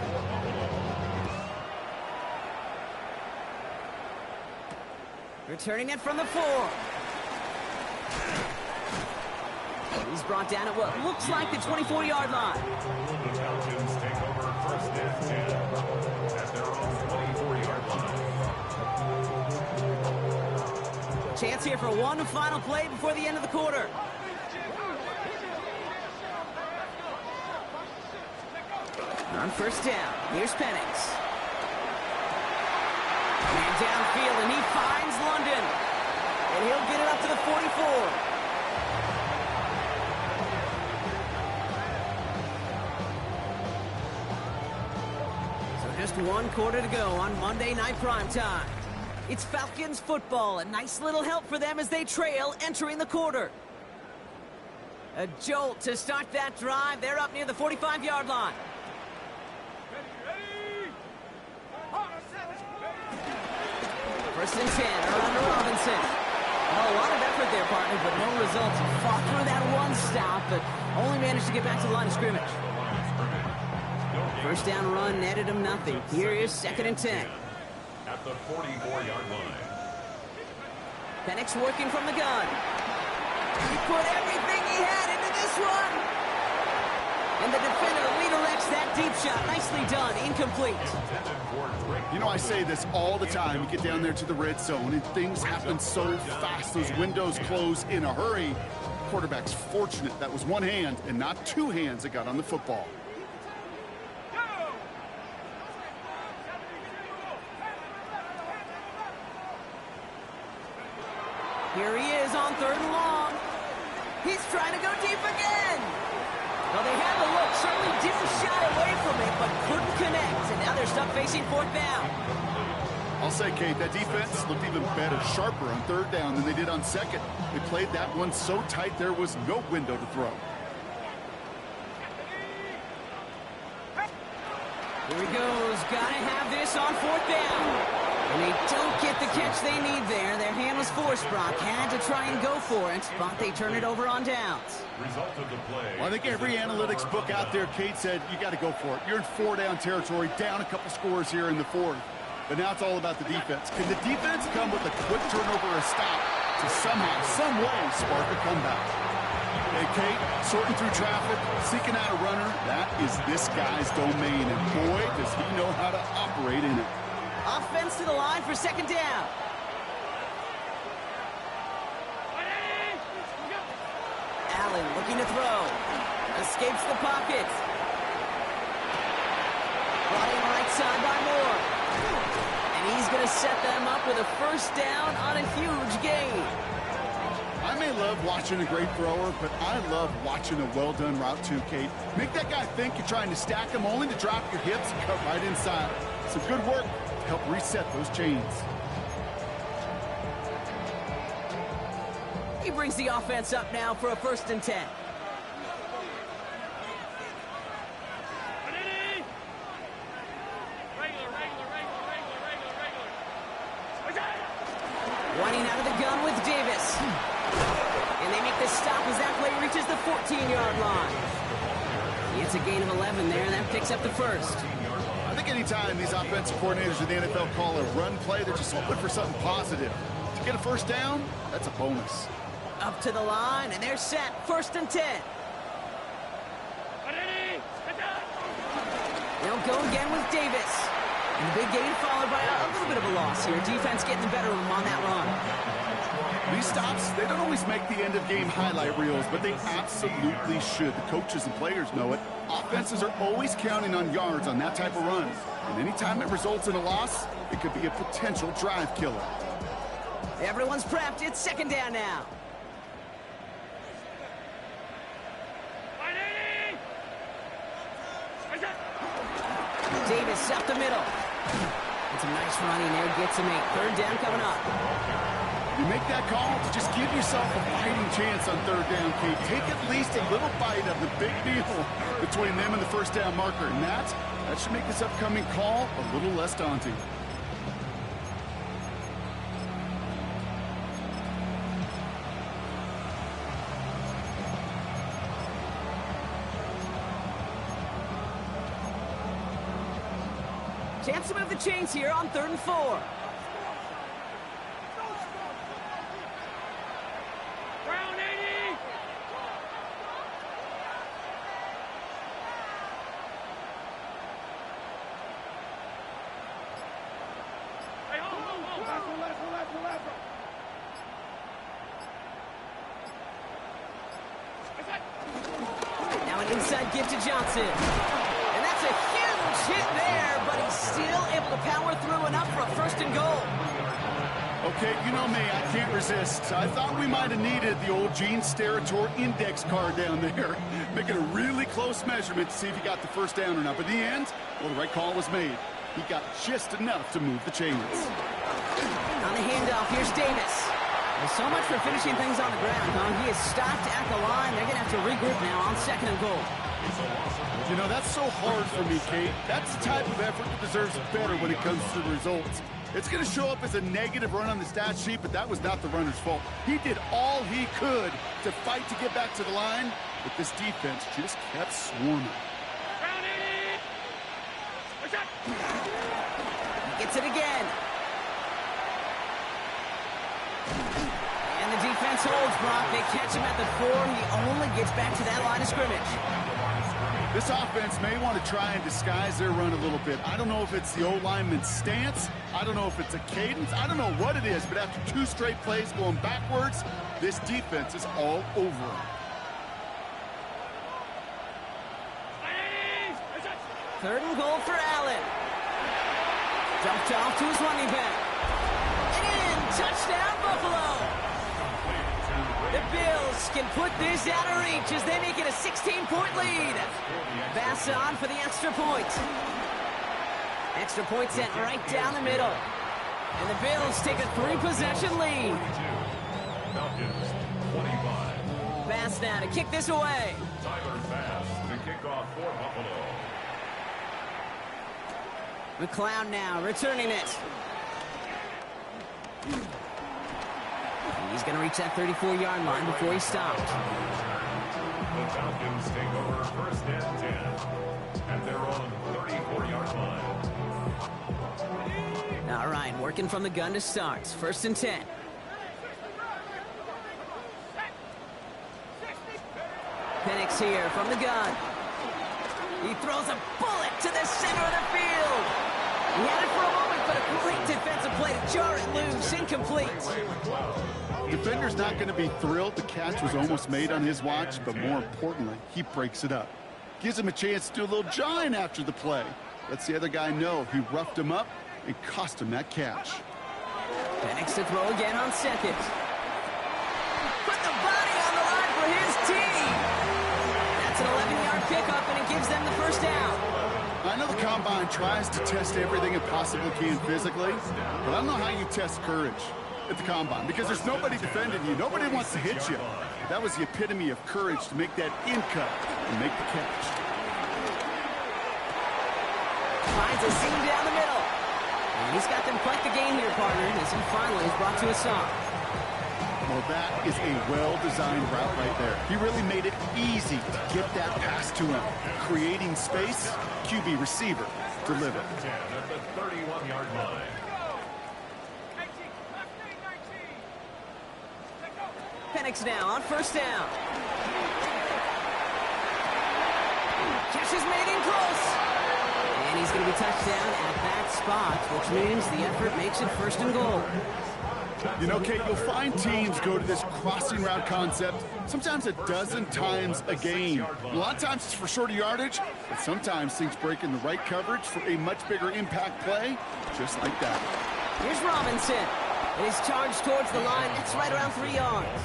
Returning it from the 4. He's brought down at what looks like the 24-yard line. The Falcons take over first and 10 at their own 24-yard line. Chance here for one final play before the end of the quarter. On first down, here's Penix. And downfield, and he finds London. And he'll get it up to the 44. So just 1 quarter to go on Monday Night Primetime. It's Falcons football, a nice little help for them as they trail entering the quarter. A jolt to start that drive. They're up near the 45-yard line. First and 10, around to Robinson. Oh, a lot of effort there, partner, but no results. Fought through that one stop, but only managed to get back to the line of scrimmage. First down run netted him nothing. Here is 2nd and 10. At the 44-yard line. Penix working from the gun. He put everything he had into this one. And the defender redirects that deep shot. Nicely done. Incomplete. You know, I say this all the time. You get down there to the red zone, and things happen so fast. Those windows close in a hurry. Quarterback's fortunate that was one hand and not 2 hands that got on the football. Here he is on 3rd and long. He's trying to go deep again. Well, they had the look, certainly didn't shy away from it, but couldn't connect. And now they're stuck facing 4th down. I'll say, Kate, that defense looked even better, sharper on 3rd down than they did on 2nd. They played that one so tight there was no window to throw. Here he goes. Gotta have this on 4th down. And they don't get the catch they need there. Their hand was forced, Brock. Had to try and go for it, but they turn it over on downs. Result of the play. Well, I think every analytics book out there, Kate, said you got to go for it. You're in 4-down territory, down a couple scores here in the fourth. But now it's all about the defense. Can the defense come with a quick turnover or a stop to somehow, some way, spark a comeback? Hey, Kate, sorting through traffic, seeking out a runner, that is this guy's domain. And boy, does he know how to operate in it. Offense to the line for second down. Allen looking to throw. Escapes the pocket. Brought in right side by Moore. And he's going to set them up with a first down on a huge gain. I may love watching a great thrower, but I love watching a well-done route too, Kate. Make that guy think you're trying to stack him only to drop your hips and cut right inside. Some good work to help reset those chains. He brings the offense up now for a 1st and 10. Running out of the gun with Davis. And they make the stop as that play reaches the 14-yard line. He gets a gain of 11 there, and that picks up the first. I think anytime these offensive coordinators in the NFL call a run play, they're just hoping for something positive. To get a first down, that's a bonus. Up to the line, and they're set. 1st and 10. They'll go again with Davis. And the big gain followed by a little bit of a loss here. Defense getting the better of them on that run. These stops, they don't always make the end-of-game highlight reels, but they absolutely should. The coaches and players know it. Offenses are always counting on yards on that type of run. And anytime it results in a loss, it could be a potential drive killer. Everyone's prepped. It's 2nd down now. Davis up the middle. It's a nice running there. Gets him 8. 3rd down coming up. You make that call to just give yourself a fighting chance on 3rd down, Kate. Take at least a little bite of the big deal between them and the 1st down marker. And that should make this upcoming call a little less daunting. Chance to move the chains here on 3rd and 4. Brown 80. Hey, hold. Left. Now an inside give to Johnson. And that's a huge hit there, but he's still able to power through enough for a 1st and goal. Okay, you know me, I can't resist. I thought we might have needed the old Gene Steratore index card down there, making a really close measurement to see if he got the 1st down or not. But in the end, well, the right call was made. He got just enough to move the chains. On the handoff, here's Davis. Well, so much for finishing things on the ground, huh? He is stopped at the line. They're going to have to regroup now on 2nd and goal. You know, that's so hard for me, Kate. That's the type of effort that deserves better when it comes to the results. It's going to show up as a negative run on the stat sheet, but that was not the runner's fault. He did all he could to fight to get back to the line, but this defense just kept swarming. Brown 80. What's that? He gets it again. And the defense holds, Brock. They catch him at the 4. He only gets back to that line of scrimmage. This offense may want to try and disguise their run a little bit. I don't know if it's the O-lineman's stance. I don't know if it's a cadence. I don't know what it is, but after 2 straight plays going backwards, this defense is all over them. 3rd and goal for Allen. Dumped off to his running back. And in, touchdown Buffalo. The Bills can put this out of reach as they make it a 16-point lead. Bass on for the extra point. Extra point sent right down the middle. And the Bills take a 3-possession lead. Falcons 25. Bass now to kick this away. Tyler Bass to kick off for Buffalo. McLeod now returning it. He's going to reach that 34-yard line before he stops. The Falcons take over first and 10 at their own 34-yard line. All right, working from the gun to start. First and 10. Penix here from the gun. He throws a bullet to the center of the field. He had it for a moment, but a great defensive play to jar it loose. Incomplete. Defender's not going to be thrilled. The catch was almost made on his watch, but more importantly, he breaks it up. Gives him a chance to do a little jawing after the play. Lets the other guy know he roughed him up and cost him that catch. Penix to throw again on second. Put the body on the line for his team. That's an 11-yard pickup, and it gives them the first down. I know the Combine tries to test everything it possibly can physically, but I don't know how you test courage at the Combine, because there's nobody defending you. Nobody wants to hit you. That was the epitome of courage to make that in cut and make the catch. Finds a seam down the middle. And he's got them quite the game here, partner, as he finally is brought to a stop. Well, that is a well-designed route right there. He really made it easy to get that pass to him. Creating space, QB receiver, deliver. At the 31-yard line. Penix now on first down. Catch is made in close. And he's going to be touched down at that spot, which means the effort makes it first and goal. You know, Kate, you'll find teams go to this crossing route concept sometimes a dozen times a game. A lot of times it's for shorter yardage, but sometimes things break in the right coverage for a much bigger impact play, just like that. Here's Robinson. And he's charged towards the line. It's right around 3 yards.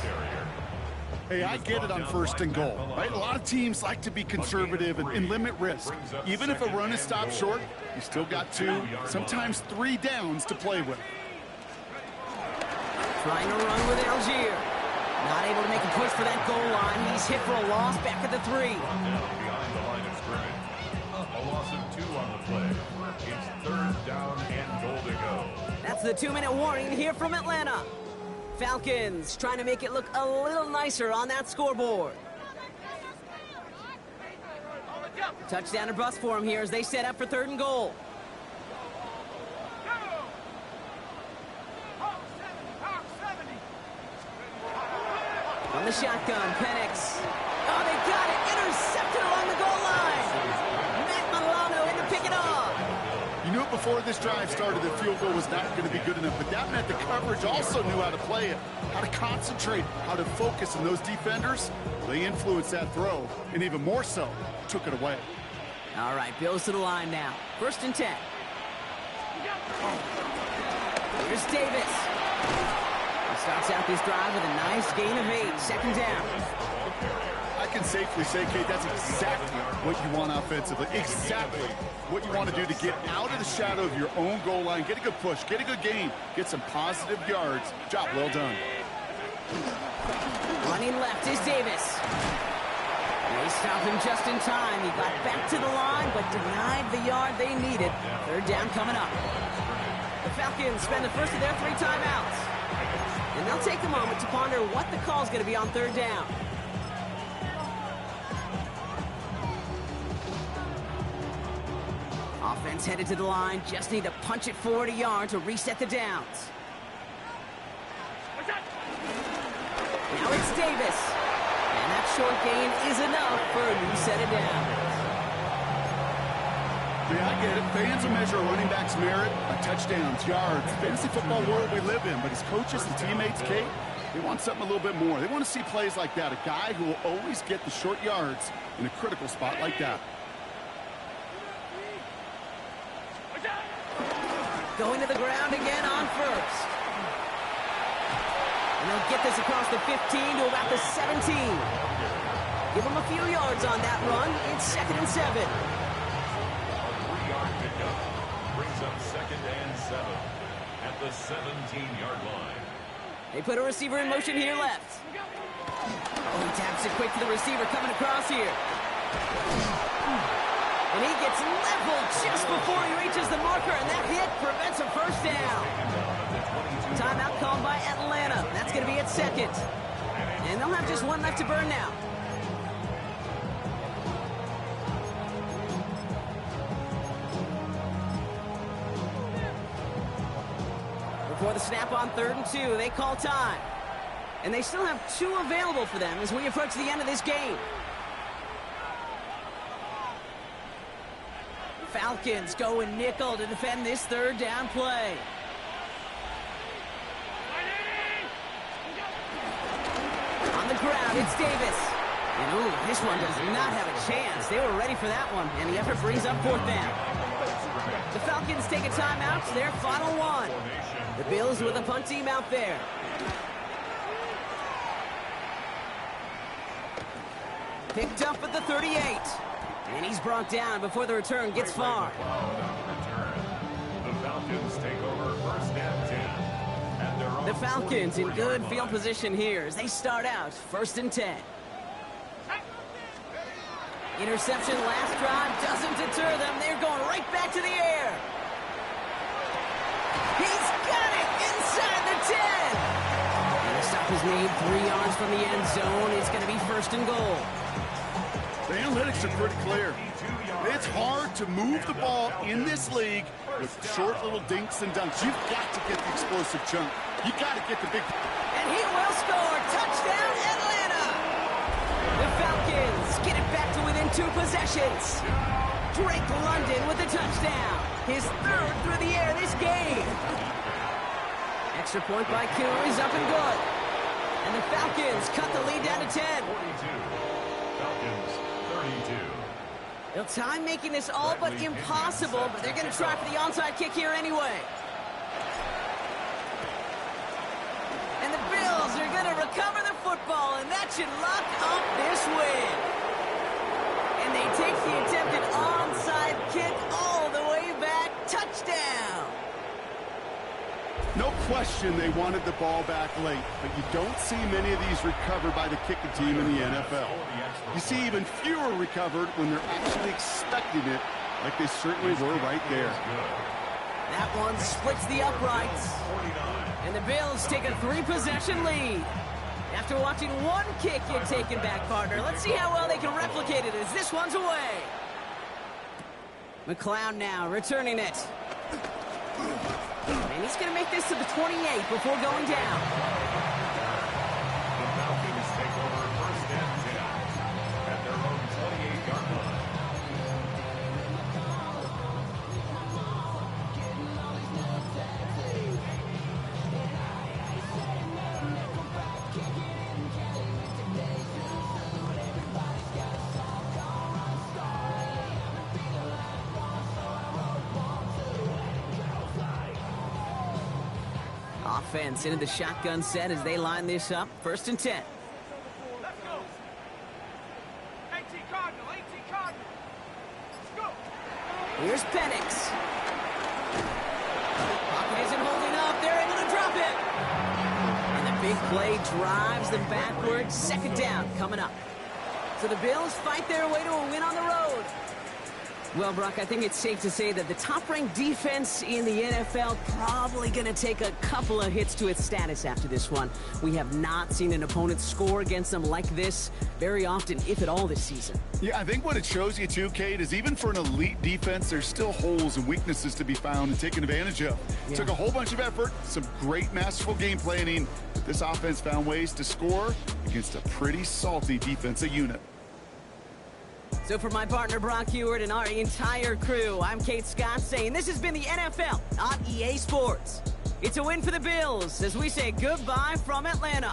Hey, I get it on first and goal, right? A lot of teams like to be conservative and limit risk. Even if a run is stopped short, you still got 2, sometimes 3 downs to play with. Trying to run with Algier. Not able to make a push for that goal line. He's hit for a loss back at the 3. Now behind the line of scrimmage. A loss of 2 on the play. It's third down and goal to go. That's the 2-minute warning here from Atlanta. Falcons trying to make it look a little nicer on that scoreboard. Touchdown or bust for him here as they set up for 3rd and goal. On the shotgun, Penix. Oh, they got it. Intercepted along the goal line. Matt Milano in to pick it off. You knew it before this drive started that field goal was not going to be good enough, but that meant the coverage also knew how to play it, how to concentrate, how to focus, and those defenders, they influenced that throw, and even more so, took it away. All right, Bills to the line now. 1st and 10. Here's Davis. He starts out this drive with a nice gain of 8. 2nd down. I can safely say, Kate, that's exactly what you want offensively. Exactly what you want to do to get out of the shadow of your own goal line, get a good push, get a good gain, get some positive yards. Job well done. Running left is Davis. They stopped him just in time. He got back to the line, but denied the yard they needed. 3rd down coming up. The Falcons spend the first of their 3 timeouts. And they'll take a moment to ponder what the call is going to be on 3rd down. Offense headed to the line. Just need to punch it 40 yards to reset the downs. Now it's Davis. And that short gain is enough for a new set of downs. Yeah, I get it. Fans will measure a running back's merit by touchdowns, yards, fantasy football world we live in. But as coaches and teammates, Kate, they want something a little bit more. They want to see plays like that. A guy who will always get the short yards in a critical spot like that. Going to the ground again on first. And they'll get this across the 15 to about the 17. Give them a few yards on that run. It's 2nd and 7. 3-yard pickup brings up 2nd and 7 at the 17-yard line. They put a receiver in motion here left. Oh, he taps it quick to the receiver coming across here. And he gets leveled just before he reaches the marker, and that hit prevents a first down. Time timeout called by Atlanta. That's going to be at second. And they'll have just one left to burn now. Before the snap on 3rd and 2, they call time. And they still have 2 available for them as we approach the end of this game. Falcons going nickel to defend this 3rd down play. On the ground, it's Davis. And ooh, this one does not have a chance. They were ready for that one, and the effort brings up 4th down. The Falcons take a timeout. It's their final one. The Bills with a punt team out there. Picked up at the 38. And he's brought down before the return gets far. The Falcons take over 1st and 10. At their own The Falcons in good field position here as they start out 1st and 10. Interception last drive doesn't deter them. They're going right back to the air. He's got it inside the 10. And the stop is made 3 yards from the end zone. It's going to be 1st and goal. The analytics are pretty clear. It's hard to move the ball in this league with short little dinks and dunks. You've got to get the explosive chunk. You've got to get the big... And he will score. Touchdown, Atlanta! The Falcons get it back to within 2 possessions. Drake London with the touchdown. His 3rd through the air this game. Extra point by Q is up and good. And the Falcons cut the lead down to 10. 42. Falcons 32. They'll time making this all but impossible, but they're going to try for the onside kick here anyway. And the Bills are going to recover the football, and that should lock up this win. And they take the attempted onside kick all the way back. Touchdown! No question they wanted the ball back late, but you don't see many of these recovered by the kicking team in the NFL. You see even fewer recovered when they're actually expecting it, like they certainly were right there. That one splits the uprights. And the Bills take a 3-possession lead. After watching one kick get taken back, partner, let's see how well they can replicate it as this one's away. McLeod now returning it. And he's going to make this to the 28 before going down. The Falcons take over 1st and 10 at their own 28-yard line. Offense into the shotgun set as they line this up. 1st and 10. Let's go. AT Cardinal, AT Cardinal. Let's go. Here's Penix. Pocket isn't holding up. They're able to drop it. And the big play drives them backwards. 2nd down coming up. So the Bills fight their way to a win on the road. Well, Brock, I think it's safe to say that the top-ranked defense in the NFL probably going to take a couple of hits to its status after this one. We have not seen an opponent score against them like this very often, if at all, this season. Yeah, I think what it shows you, too, Kate, is even for an elite defense, there's still holes and weaknesses to be found and taken advantage of. Yeah. Took a whole bunch of effort, some great masterful game planning, but this offense found ways to score against a pretty salty defensive unit. So for my partner, Brock Heward, and our entire crew, I'm Kate Scott saying this has been the NFL on EA Sports. It's a win for the Bills as we say goodbye from Atlanta.